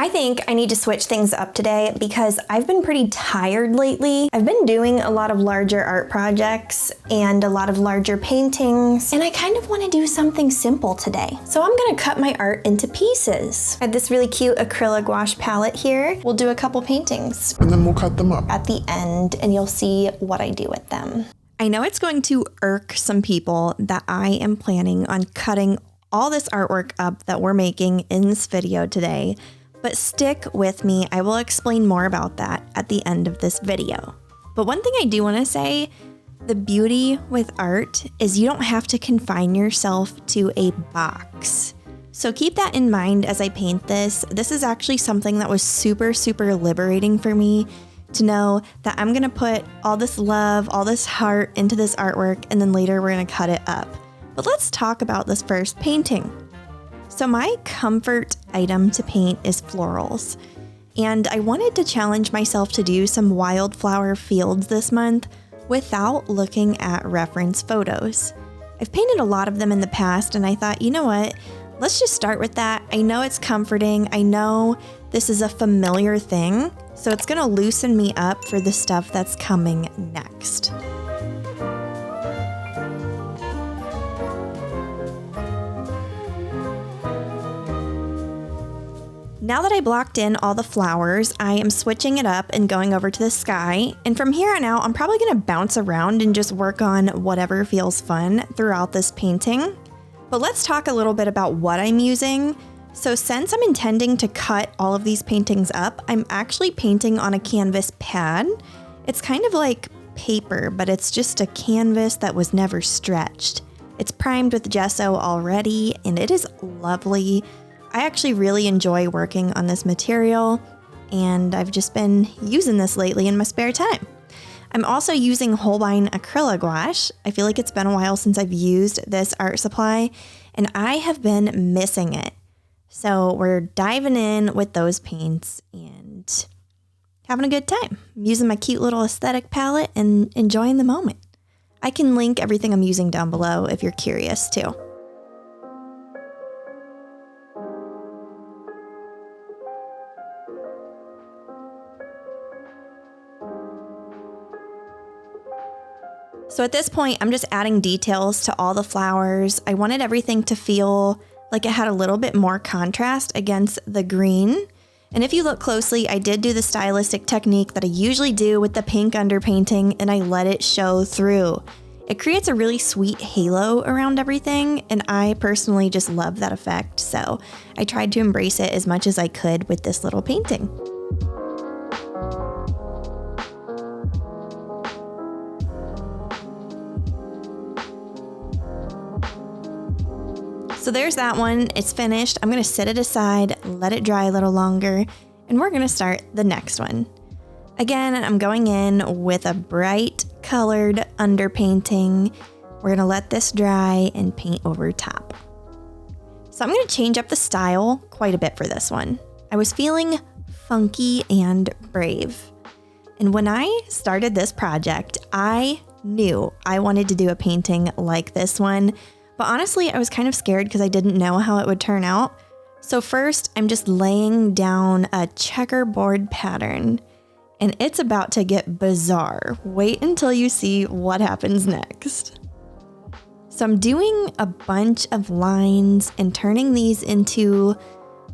I think I need to switch things up today because I've been pretty tired lately. I've been doing a lot of larger art projects and a lot of larger paintings, and I kind of want to do something simple today. So I'm gonna cut my art into pieces. I have this really cute acrylic gouache palette here. We'll do a couple paintings. And then we'll cut them up at the end, and you'll see what I do with them. I know it's going to irk some people that I am planning on cutting all this artwork up that we're making in this video today. But stick with me, I will explain more about that at the end of this video. But one thing I do want to say, the beauty with art is you don't have to confine yourself to a box. So keep that in mind as I paint this. This is actually something that was super, super liberating for me to know that I'm gonna put all this love, all this heart into this artwork, and then later we're gonna cut it up. But let's talk about this first painting. So my comfort item to paint is florals, and I wanted to challenge myself to do some wildflower fields this month without looking at reference photos. I've painted a lot of them in the past, and I thought, you know what, let's just start with that. I know it's comforting, I know this is a familiar thing, so it's gonna loosen me up for the stuff that's coming next. Now that I blocked in all the flowers, I am switching it up and going over to the sky. And from here on out, I'm probably gonna bounce around and just work on whatever feels fun throughout this painting. But let's talk a little bit about what I'm using. So since I'm intending to cut all of these paintings up, I'm actually painting on a canvas pad. It's kind of like paper, but it's just a canvas that was never stretched. It's primed with gesso already, and it is lovely. I actually really enjoy working on this material, and I've just been using this lately in my spare time. I'm also using Holbein acrylic gouache. I feel like it's been a while since I've used this art supply, and I have been missing it. So we're diving in with those paints and having a good time. I'm using my cute little aesthetic palette and enjoying the moment. I can link everything I'm using down below if you're curious too. So at this point, I'm just adding details to all the flowers. I wanted everything to feel like it had a little bit more contrast against the green. And if you look closely, I did do the stylistic technique that I usually do with the pink underpainting, and I let it show through. It creates a really sweet halo around everything, and I personally just love that effect. So I tried to embrace it as much as I could with this little painting. So there's that one, it's finished. I'm gonna set it aside, let it dry a little longer, and we're gonna start the next one. Again, I'm going in with a bright colored underpainting. We're gonna let this dry and paint over top. So I'm gonna change up the style quite a bit for this one. I was feeling funky and brave. And when I started this project, I knew I wanted to do a painting like this one. But honestly, I was kind of scared because I didn't know how it would turn out. So first, I'm just laying down a checkerboard pattern, and it's about to get bizarre. Wait until you see what happens next. So I'm doing a bunch of lines and turning these into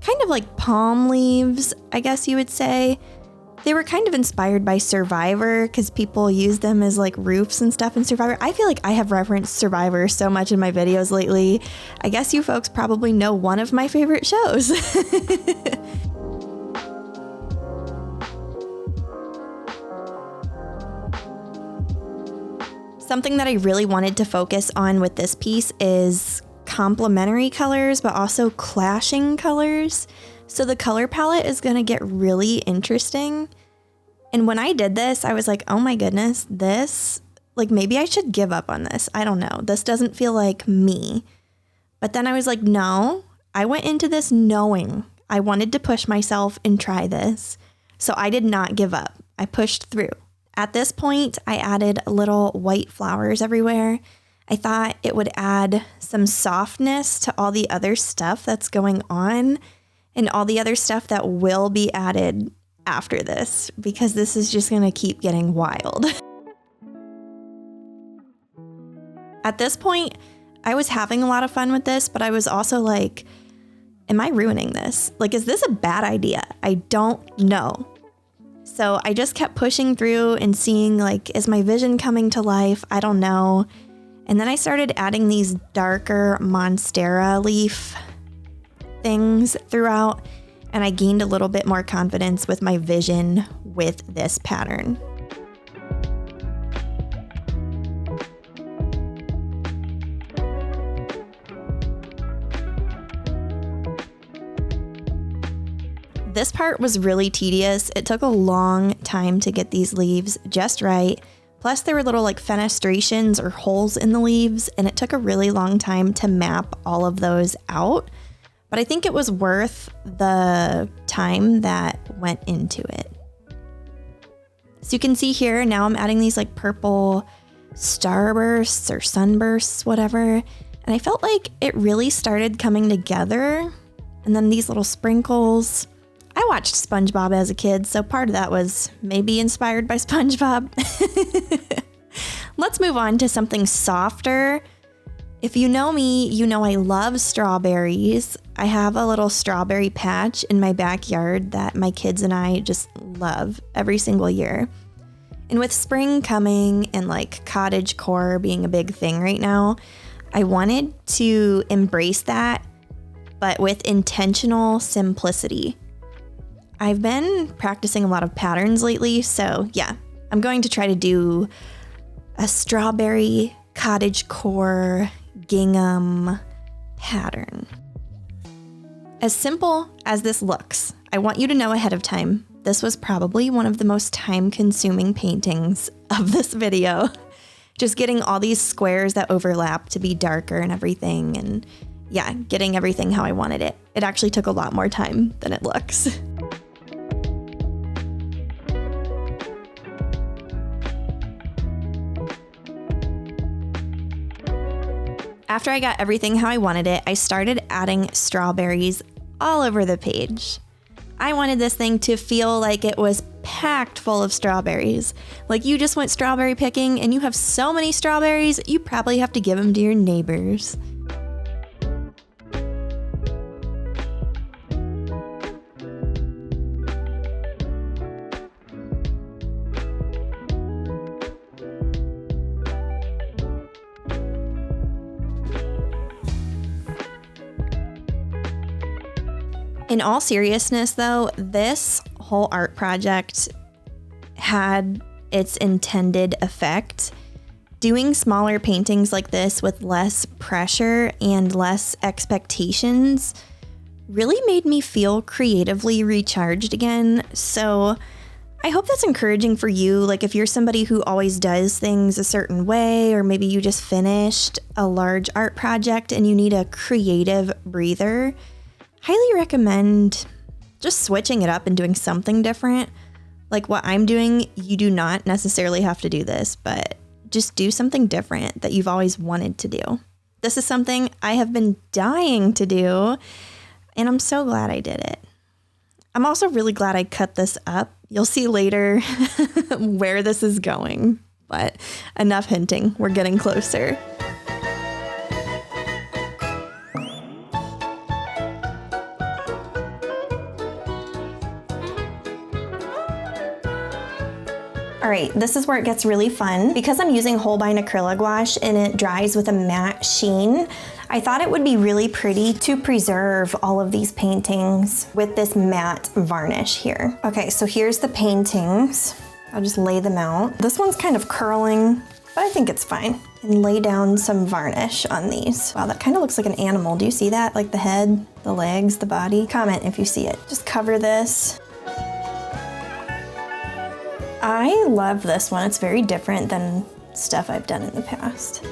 kind of like palm leaves, I guess you would say. They were kind of inspired by Survivor because people use them as like roofs and stuff in Survivor. I feel like I have referenced Survivor so much in my videos lately. I guess you folks probably know one of my favorite shows. Something that I really wanted to focus on with this piece is complementary colors, but also clashing colors. So the color palette is gonna get really interesting. And when I did this, I was like, oh my goodness, this, like maybe I should give up on this. I don't know. This doesn't feel like me. But then I was like, no, I went into this knowing I wanted to push myself and try this. So I did not give up. I pushed through. At this point, I added little white flowers everywhere. I thought it would add some softness to all the other stuff that's going on. and all the other stuff that will be added after this, because this is just gonna keep getting wild. At this point, I was having a lot of fun with this, but I was also like, am I ruining this? Like, is this a bad idea? I don't know. So I just kept pushing through and seeing, like, is my vision coming to life? I don't know. And then I started adding these darker Monstera leaf things throughout, and I gained a little bit more confidence with my vision with this pattern. This part was really tedious. It took a long time to get these leaves just right. Plus there were little like fenestrations or holes in the leaves, and it took a really long time to map all of those out. But I think it was worth the time that went into it. So you can see here, now I'm adding these like purple starbursts or sunbursts, whatever. And I felt like it really started coming together. And then these little sprinkles. I watched SpongeBob as a kid, so part of that was maybe inspired by SpongeBob. Let's move on to something softer. If you know me, you know I love strawberries. I have a little strawberry patch in my backyard that my kids and I just love every single year. And with spring coming and like cottagecore being a big thing right now, I wanted to embrace that, but with intentional simplicity. I've been practicing a lot of patterns lately, so yeah, I'm going to try to do a strawberry cottagecore gingham pattern. As simple as this looks, I want you to know ahead of time, this was probably one of the most time-consuming paintings of this video. Just getting all these squares that overlap to be darker and everything, and yeah, getting everything how I wanted it. It actually took a lot more time than it looks. After I got everything how I wanted it, I started adding strawberries all over the page. I wanted this thing to feel like it was packed full of strawberries. Like you just went strawberry picking and you have so many strawberries, you probably have to give them to your neighbors. In all seriousness though, this whole art project had its intended effect. Doing smaller paintings like this with less pressure and less expectations really made me feel creatively recharged again. So I hope that's encouraging for you. Like if you're somebody who always does things a certain way, or maybe you just finished a large art project and you need a creative breather, highly recommend just switching it up and doing something different. Like what I'm doing, you do not necessarily have to do this, but just do something different that you've always wanted to do. This is something I have been dying to do, and I'm so glad I did it. I'm also really glad I cut this up. You'll see later where this is going, but enough hinting, we're getting closer. All right, this is where it gets really fun. Because I'm using Holbein acrylic wash and it dries with a matte sheen, I thought it would be really pretty to preserve all of these paintings with this matte varnish here. Okay, so here's the paintings. I'll just lay them out. This one's kind of curling, but I think it's fine. And lay down some varnish on these. Wow, that kind of looks like an animal. Do you see that? Like the head, the legs, the body? Comment if you see it. Just cover this. I love this one. It's very different than stuff I've done in the past.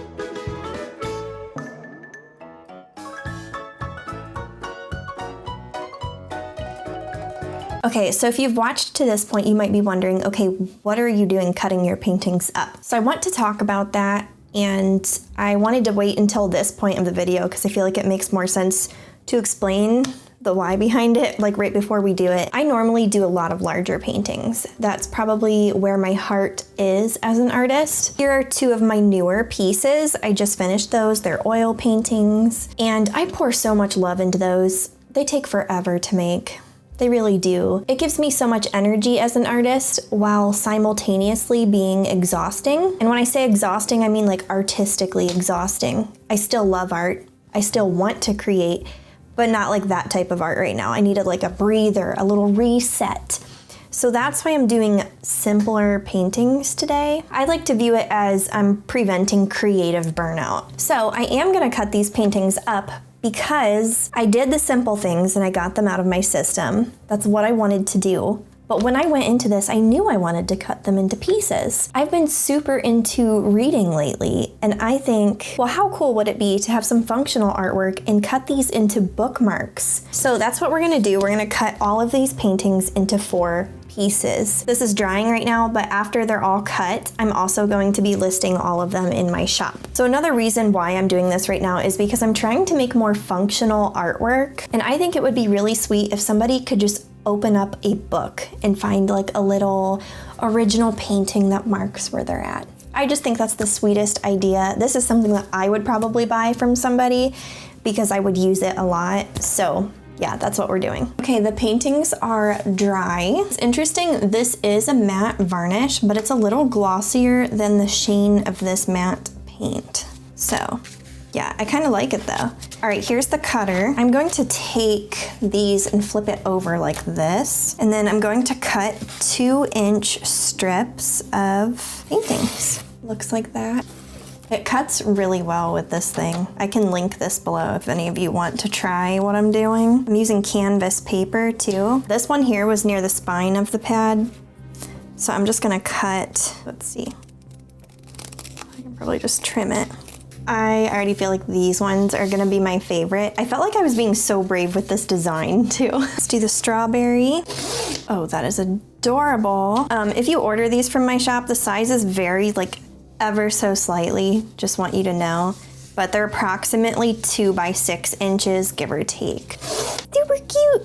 Okay, so if you've watched to this point, you might be wondering, okay, what are you doing cutting your paintings up? So I want to talk about that, and I wanted to wait until this point of the video because I feel like it makes more sense to explain the why behind it, like right before we do it. I normally do a lot of larger paintings. That's probably where my heart is as an artist. Here are two of my newer pieces. I just finished those. They're oil paintings, and I pour so much love into those. They take forever to make. They really do. It gives me so much energy as an artist while simultaneously being exhausting. And when I say exhausting, I mean like artistically exhausting. I still love art. I still want to create, but not like that type of art right now. I needed like a breather, a little reset. So that's why I'm doing simpler paintings today. I like to view it as I'm preventing creative burnout. So I am gonna cut these paintings up because I did the simple things and I got them out of my system. That's what I wanted to do. But when I went into this, I knew I wanted to cut them into pieces. I've been super into reading lately, and I think, well, how cool would it be to have some functional artwork and cut these into bookmarks? So that's what we're gonna do. We're gonna cut all of these paintings into 4 pieces. This is drying right now, but after they're all cut, I'm also going to be listing all of them in my shop. So another reason why I'm doing this right now is because I'm trying to make more functional artwork, and I think it would be really sweet if somebody could just open up a book and find like a little original painting that marks where they're at. I just think that's the sweetest idea. This is something that I would probably buy from somebody because I would use it a lot. So yeah, that's what we're doing. Okay, the paintings are dry. It's interesting, this is a matte varnish, but it's a little glossier than the sheen of this matte paint. So yeah, I kind of like it though. All right, here's the cutter. I'm going to take these and flip it over like this, and then I'm going to cut 2-inch strips of paintings. Looks like that. It cuts really well with this thing. I can link this below if any of you want to try what I'm doing. I'm using canvas paper too. This one here was near the spine of the pad, so I'm just gonna cut, let's see. I can probably just trim it. I already feel like these ones are gonna be my favorite. I felt like I was being so brave with this design too. Let's do the strawberry. Oh, that is adorable. If you order these from my shop, the sizes vary like ever so slightly, just want you to know, but they're approximately 2 by 6 inches, give or take. Super cute.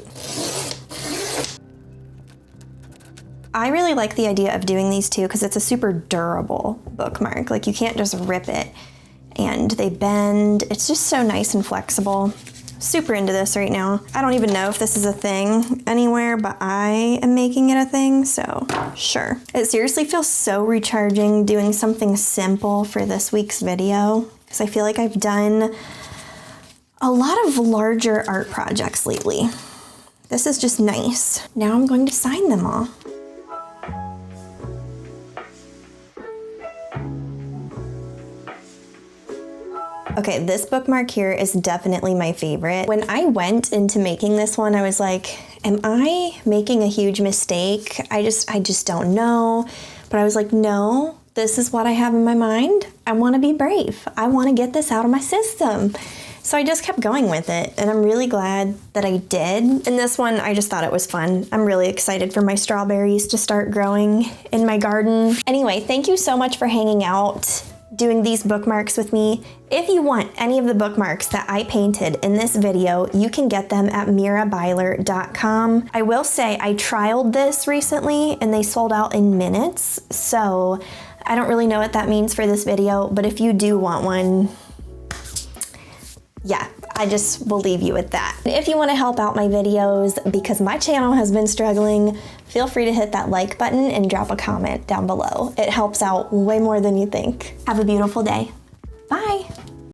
I really like the idea of doing these too because it's a super durable bookmark. Like you can't just rip it and they bend. It's just so nice and flexible. Super into this right now. I don't even know if this is a thing anywhere, but I am making it a thing, so sure. It seriously feels so recharging doing something simple for this week's video because I feel like I've done a lot of larger art projects lately. This is just nice. Now I'm going to sign them all. Okay, this bookmark here is definitely my favorite. When I went into making this one, I was like, am I making a huge mistake? I just don't know. But I was like, no, this is what I have in my mind. I want to be brave. I want to get this out of my system. So I just kept going with it, and I'm really glad that I did. In this one, I just thought it was fun. I'm really excited for my strawberries to start growing in my garden. Anyway, thank you so much for hanging out, doing these bookmarks with me. If you want any of the bookmarks that I painted in this video, you can get them at mirabyler.com. I will say I trialed this recently and they sold out in minutes, so I don't really know what that means for this video, but if you do want one, yeah, I just will leave you with that. If you want to help out my videos because my channel has been struggling, feel free to hit that like button and drop a comment down below. It helps out way more than you think. Have a beautiful day. Bye.